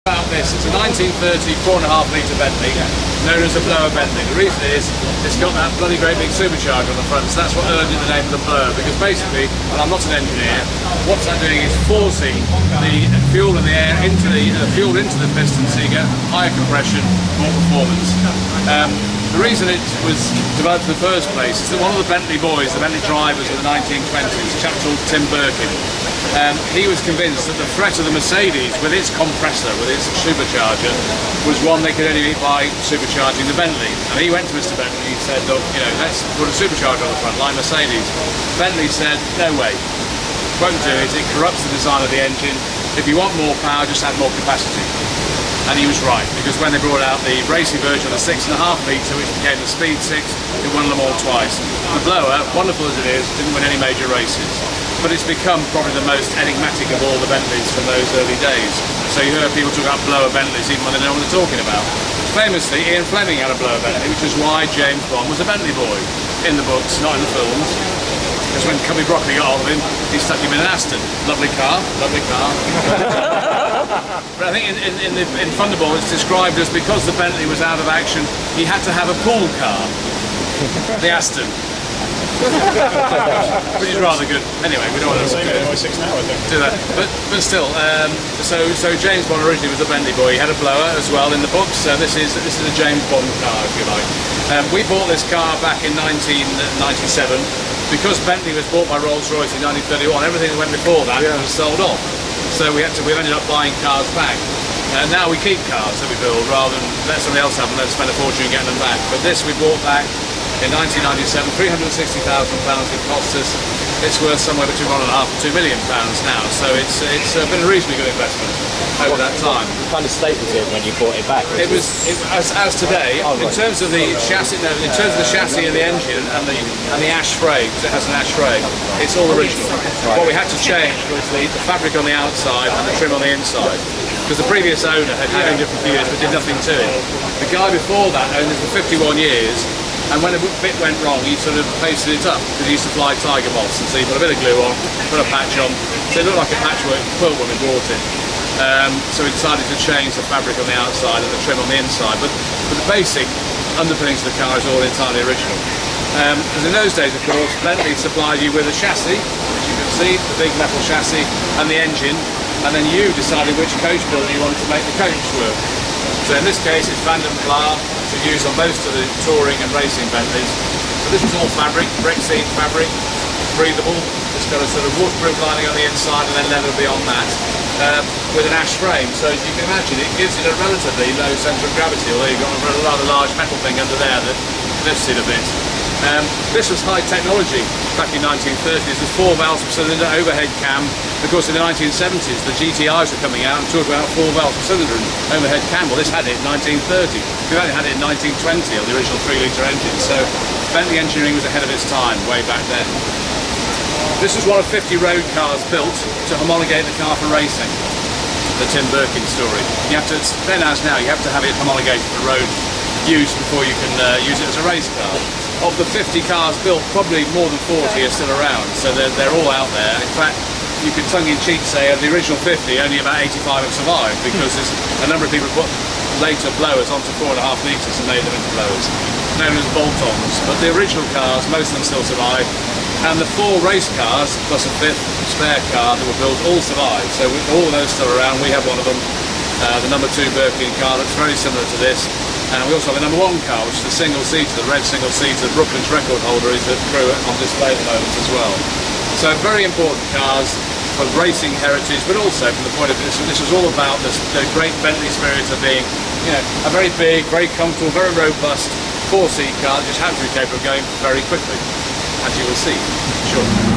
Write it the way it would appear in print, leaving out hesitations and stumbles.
About this, it's a 1930 4.5 litre Bentley, known as a Blower Bentley. The reason is it's got that bloody great big supercharger on the front, so that's what earned it the name of the Blower. Because basically, and I'm not an engineer, what's that doing is forcing the fuel and the air into the piston, so you get higher compression, more performance. The reason it was developed in the first place is that one of the Bentley boys, the Bentley drivers of the 1920s, a chap called Tim Birkin, he was convinced that the threat of the Mercedes with its compressor, with its supercharger, was one they could only meet by supercharging the Bentley. And he went to Mr. Bentley and he said, look, let's put a supercharger on the front, like Mercedes. Bentley said, no way, won't do it, it corrupts the design of the engine. If you want more power, just add more capacity. And he was right, because when they brought out the racing version of the 6.5 litre, which became the Speed 6, it won them all twice. The Blower, wonderful as it is, didn't win any major races. But it's become probably the most enigmatic of all the Bentleys from those early days. So you hear people talk about Blower Bentleys even when they don't know what they're talking about. Famously, Ian Fleming had a Blower Bentley, which is why James Bond was a Bentley boy. In the books, not in the films. Because when Cubby Broccoli got hold of him, he stuck him in an Aston. Lovely car, lovely car. But I think in Thunderball it's described as because the Bentley was out of action, he had to have a pool car. The Aston. Which is rather good. Anyway, we don't want to do that. But still, so James Bond originally was a Bentley boy. He had a Blower as well in the books. So this is a James Bond car, if you like. We bought this car back in 1997 because Bentley was bought by Rolls-Royce in 1931. Everything that went before that was sold off. So we ended up buying cars back. Now we keep cars that we build rather than let somebody else have them and then spend a fortune getting them back. But this we bought back in 1997, £360,000 it cost us. It's worth somewhere between £1.5 and £2 million now, so it's been a reasonably good investment over that time. What kind of state was it when you bought it back? It was as today. In terms of the chassis, and the engine and the ash frame, because it has an ash frame, it's all original. What we had to change was the fabric on the outside and the trim on the inside, because the previous owner had owned it for a few years but did nothing to it. The guy before that owned it for 51 years. And when a bit went wrong, he sort of pasted it up, because he used to fly tiger moths, and so he put a bit of glue on, put a patch on, so it looked like a patchwork quilt when we bought it. So we decided to change the fabric on the outside and the trim on the inside, but the basic underpinnings of the car is all entirely original. Because in those days, of course, Bentley supplied you with a chassis, as you can see, the big metal chassis, and the engine, and then you decided which coach builder you wanted to make the coach work. So in this case, it's Bentley Blower, which is used on most of the touring and racing Bentleys. But this is all fabric, Brexit fabric, breathable. It's got a sort of waterproof lining on the inside and then leather beyond that, with an ash frame. So as you can imagine, it gives it a relatively low centre of gravity, although you've got a rather large metal thing under there that lifts it a bit. This was high technology back in 1930s. There's 4 valves per cylinder, overhead cam. Of course, in the 1970s, the GTIs were coming out and talking about 4 valves per cylinder and overhead cam. Well, this had it in 1930. We only had it in 1920 on the original 3-litre engine. So Bentley engineering was ahead of its time way back then. This is one of 50 road cars built to homologate the car for racing. The Tim Birkin story. You have to, then as now, you have to have it homologated for road use before you can use it as a race car. Of the 50 cars built, probably more than 40 are still around, so they're all out there. In fact, you could tongue-in-cheek say of the original 50, only about 85 have survived, because there's a number of people put later blowers onto 4.5 litres and made them into blowers, known as bolt-ons. But the original cars, most of them still survive, and the 4 race cars, plus a 5th spare car that were built, all survived. So all of those still around. We have one of them. The number 2 Birkin car looks very similar to this. And we also have the number 1 car, which is the single-seater, the red single-seater. Brooklyn's record holder is at crew on display at the moment as well. So very important cars for racing heritage, but also from the point of view, this was all about the great Bentley spirit of being, a very big, very comfortable, very robust 4-seat car that just happens to be capable of going very quickly, as you will see, sure.